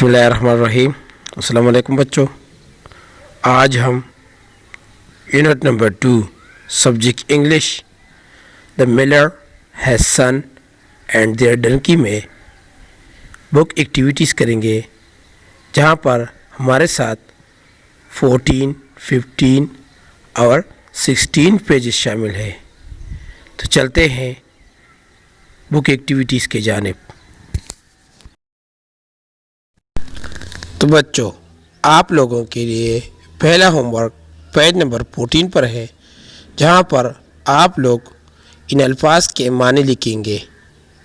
बिस्मिल्लाहिर्रहमानिर्रहीम। अस्सलाम वालेकुम बच्चों। आज हम unit number 2 subject English the miller has son and their donkey में बुक एक्टिविटीज़ करेंगे, जहाँ पर हमारे साथ 14, 15 और 16 पेजेस शामिल है। तो चलते हैं बुक एक्टिविटीज़ के जानिब। तो बच्चों, आप लोगों के लिए पहला होमवर्क पेज नंबर 14 पर है, जहाँ पर आप लोग इन अल्फाज के माने लिखेंगे।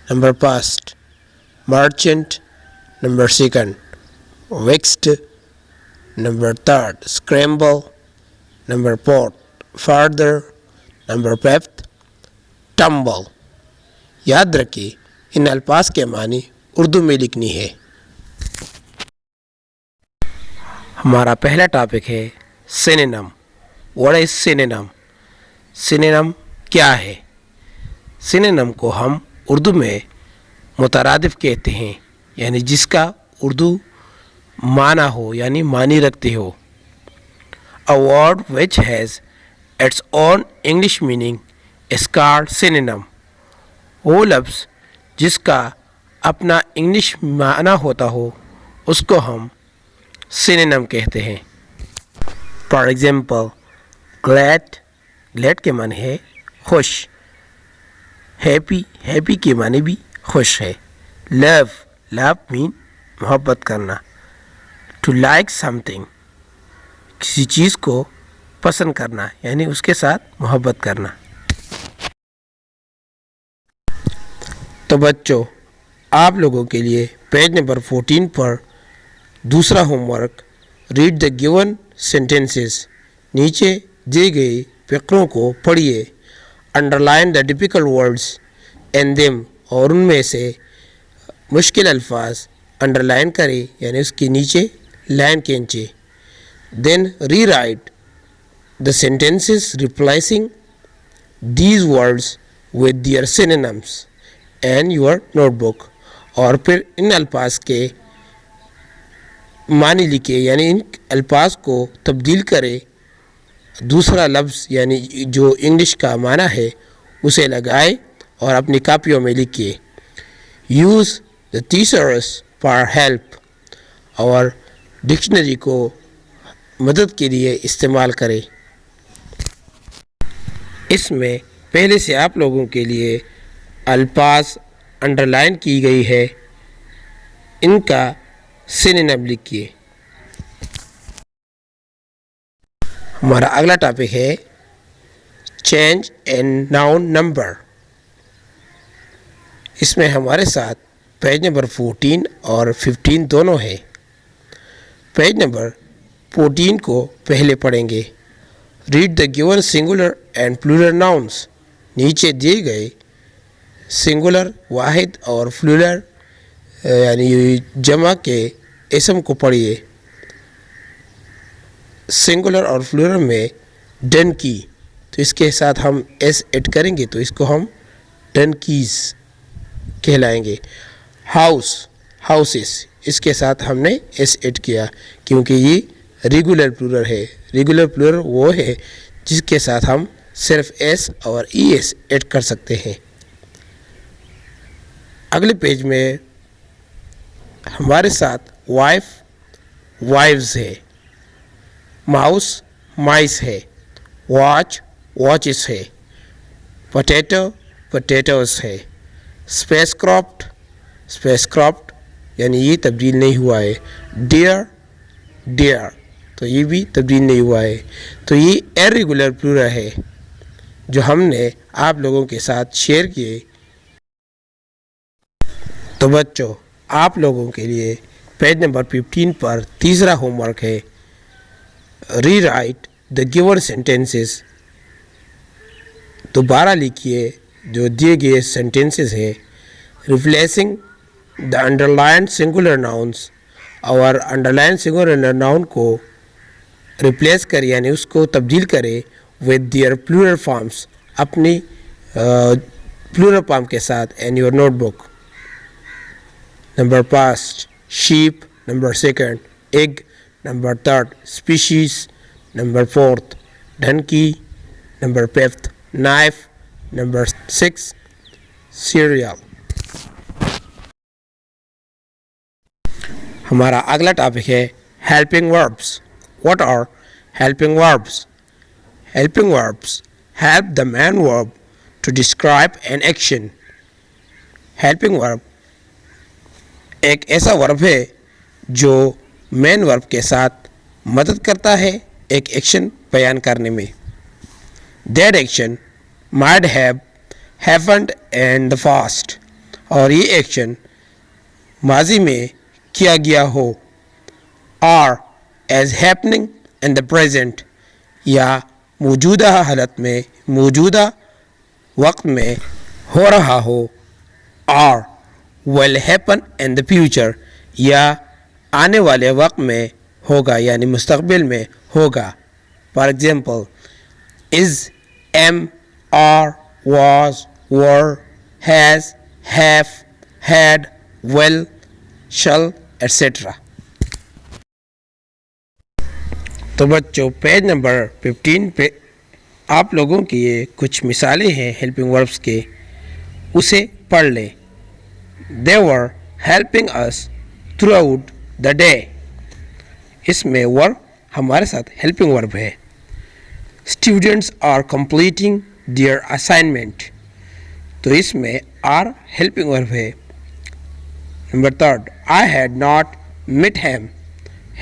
Number past merchant, number second vexed, number third scramble, number fourth father, number fifth tumble. याद रखिए, इन अल्फाज के माने उर्दू में लिखनी है। हमारा पहला टॉपिक है synonym. What is synonym? Synonym क्या है? सिनोनिम को हम उर्दू में मुतरादिफ कहते हैं, यानी जिसका उर्दू माना हो, यानी मानी रखते हो। A word which has its own English meaning is called synonym. वो लफ्ज़ जिसका अपना इंग्लिश माना होता हो, उसको हम सिनोनिम कहते हैं। फॉर एग्जाम्पल, ग्लैड, ग्लैड के माने है खुश। हैप्पी, हैप्पी के माने भी खुश है। लव, लव मीन मोहब्बत करना। टू लाइक समथिंग, किसी चीज़ को पसंद करना, यानी उसके साथ मोहब्बत करना। तो बच्चों, आप लोगों के लिए पेज नंबर 14 पर दूसरा homework, read the given sentences. नीचे दिए गए फ़िक्रों को पढ़िए। Underline the difficult words in them, और उनमें से मुश्किल अल्फाज अंडरलाइन करें, यानी उसके नीचे लाइन खींचे। Then rewrite the sentences replacing these words with their synonyms and your notebook. और फिर इन अल्फाज के मानी लिखे, यानी इन अल्फाज को तब्दील करें, दूसरा लफ्ज़ यानी जो इंग्लिश का माना है उसे लगाए और अपनी कापियों में लिखिए। यूज़ द थीसॉरस फॉर हेल्प, और डिक्शनरी को मदद के लिए इस्तेमाल करें। इसमें पहले से आप लोगों के लिए अल्फाज अंडरलाइन की गई है, इनका सिनोनिम लिखिए। हमारा अगला टॉपिक है चेंज इन नाउन नंबर। इसमें हमारे साथ पेज नंबर 14 और 15 दोनों है। पेज नंबर 14 को पहले पढ़ेंगे। Read the given singular and plural nouns. नीचे दिए गए सिंगुलर वाहिद और प्लूरल यानी जमा के इसम को पढ़िए। सिंगुलर और प्लूरल में डंकी, तो इसके साथ हम एस ऐड करेंगे, तो इसको हम डंकीज़ कहलाएंगे। हाउस, हाउसेस, इसके साथ हमने एस ऐड किया क्योंकि ये रेगुलर प्लूरल है। रेगुलर प्लूरल वो है जिसके साथ हम सिर्फ एस और ई एस ऐड कर सकते हैं। अगले पेज में हमारे साथ वाइफ, वाइव्स है। माउस, माइस है। वॉच, वॉचेस है। पोटैटो, पोटैटोस है। स्पेस क्रॉफ्ट, स्पेस क्रॉफ्ट, यानी ये तब्दील नहीं हुआ है। डियर, डियर, तो ये भी तब्दील नहीं हुआ है। तो ये इर्रेगुलर प्लूरल है जो हमने आप लोगों के साथ शेयर किए। तो बच्चों, आप लोगों के लिए पेज नंबर 15 पर तीसरा होमवर्क है, री राइट द गिवन सेंटेंसेस। दोबारा लिखिए जो दिए गए सेंटेंसेस है। Replacing the underline singular nouns, और अंडरलाइन सिंगुलर नाउन को रिप्लेस करें, यानी उसको तब्दील करें विद दियर प्लूरल फॉर्म्स, अपनी प्लूरल फॉर्म के साथ, and your notebook. Number past sheep, Number second, egg. Number third, species. Number fourth, donkey. Number fifth, knife. Number six, cereal. हमारा अगला टॉपिक है helping verbs. What are helping verbs? Helping verbs help the main verb to describe an action. Helping verb एक ऐसा verb है जो main verb के साथ मदद करता है एक एक्शन बयान करने में. That action might have happened in the past. और ये एक्शन माजी में किया गया हो. Or as happening in the present, या मौजूदा हालत में मौजूदा वक्त में हो रहा हो. Or will happen in the future, या आने वाले वक्त में होगा यानी मुस्तकबिल में होगा. For example, is, am, are, was, were, has, have, had, will, shall, etc. तो बच्चों पेज नंबर 15 पे आप लोगों की ये कुछ मिसालें हैं हेल्पिंग वर्ब्स के, उसे पढ़ लें. They were helping us throughout the day. इसमें वर्ब हमारे साथ हेल्पिंग वर्ब है. Students are completing their assignment. तो इसमें are हेल्पिंग वर्ब है. Number third, I had not met him.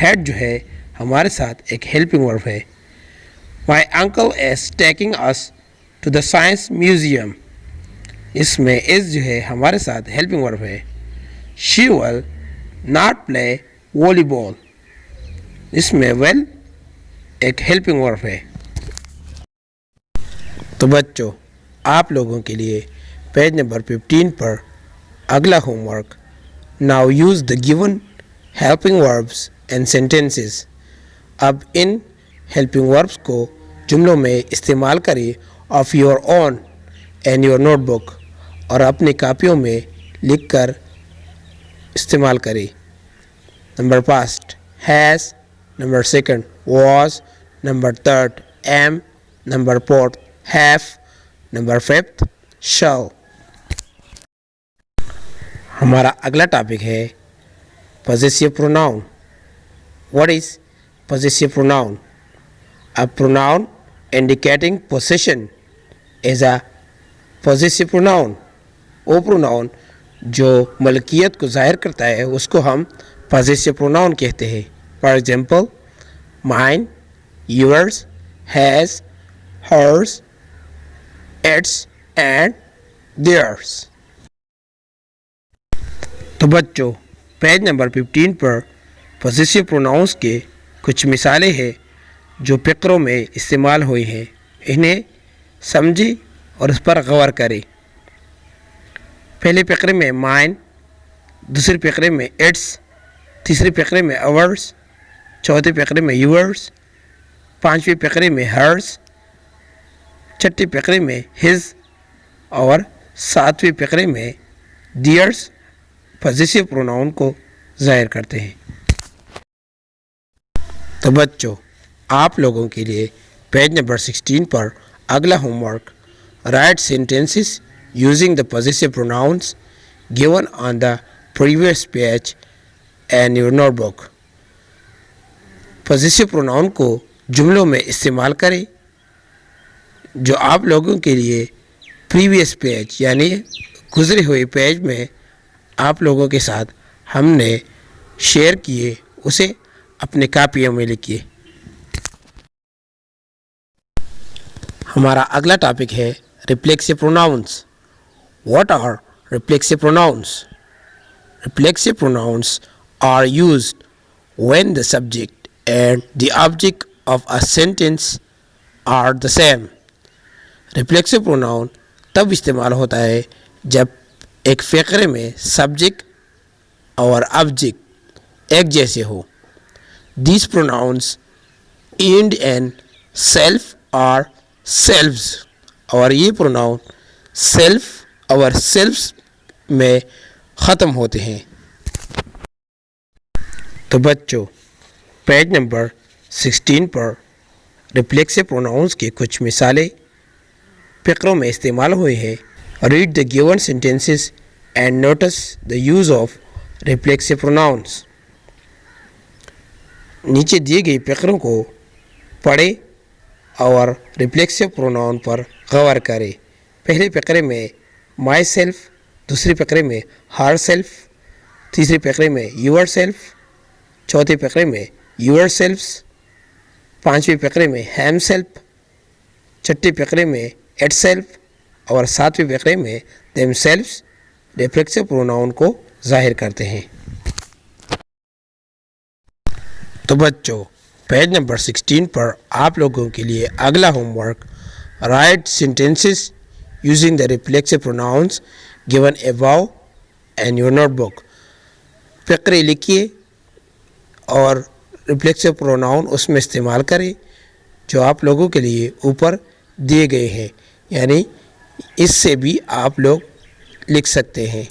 had जो है हमारे साथ एक हेल्पिंग वर्ब है. My uncle is taking us to the science museum. इसमें is जो है हमारे साथ हेल्पिंग वर्ब है. She will not play volleyball. इसमें will एक हेल्पिंग वर्ब है. तो बच्चों आप लोगों के लिए पेज नंबर 15 पर अगला homework. Now use the given helping verbs and sentences. अब इन हेल्पिंग वर्ब्स को जुमलों में इस्तेमाल करें of your own and your notebook, और अपनी कापियों में लिखकर इस्तेमाल करें. Number first has, number second was, number third am, number fourth have, number fifth shall. हमारा अगला टॉपिक है possessive pronoun. What is possessive pronoun? A pronoun indicating possession is a possessive pronoun. वो pronoun जो मलकियत को ज़ाहिर करता है उसको हम possessive pronoun कहते हैं. For example, mine, yours, hers, hers, its and theirs. तो बच्चों पेज नंबर 15 पर possessive pronouns के कुछ मिसालें हैं जो फ़िक्रों में इस्तेमाल हुई हैं. इन्हें समझें और उस पर गौर करें. पहले फ़िक्रे में माइन, दूसरे फ़िक्रे में इट्स, तीसरे फ़िक्रे में अवर्स, चौथे फ़िक्रे में यूअर्स, पांचवें फ़िक्रे में हर्स, छठे फ़िक्रे में हिज और सातवें फ़िक्रे में दियर्स पॉजिटिव प्रोनाउन को ज़ाहिर करते हैं. तो बच्चों आप लोगों के लिए पेज नंबर 16 पर अगला होमवर्क. Write sentences using the positive pronouns given on the previous page and your notebook. Positive pronoun को जुमलों में इस्तेमाल करें जो आप लोगों के लिए प्रीवियस पेज यानी गुजरे हुए पेज में आप लोगों के साथ हमने शेयर किए, उसे अपने कापियों में लिखिए. हमारा अगला टॉपिक है reflexive pronouns. What are reflexive pronouns? Reflexive pronouns are used when the subject and the object of a sentence are the same. Reflexive pronoun तब इस्तेमाल होता है जब एक फ़िक्रे में सब्जेक्ट और ऑब्जेक्ट एक जैसे हो. These pronouns end in self or selves. और ये प्रोनाउन सेल्फ और सेल्फ्स में ख़त्म होते हैं. تو بچوں پیج نمبر 16 پر ریفلیکسو پروناؤنس کی کچھ مثالیں فقروں میں استعمال ہوئی ہیں. Read the given sentences and notes the use of reflexive pronouns. نیچے دیے گئی فقروں کو پڑھیں اور ریفلیکسو پروناؤن پر غور کریں. پہلے فقرے میں مائی سیلف، دوسری فقرے میں ہر سیلف، تیسری فقرے میں یور سیلف، چوتھے فقرے میں یور سیلفس، پانچویں فقرے میں ہیم سیلف، چھٹے فقرے میں ایٹ سیلف اور ساتویں فقرے میں دیم سیلفس ریفلیکسو پروناؤن کو ظاہر کرتے ہیں. تو بچوں پیج نمبر 16 پر آپ لوگوں کے لیے اگلا homework write sentences using the reflexive pronouns given above and your notebook. فقرے لکھیے اور ریفلیکسو پروناؤن اس میں استعمال کریں جو آپ لوگوں کے لیے اوپر دیے گئے ہیں، یعنی اس سے بھی آپ لوگ لکھ سکتے ہیں.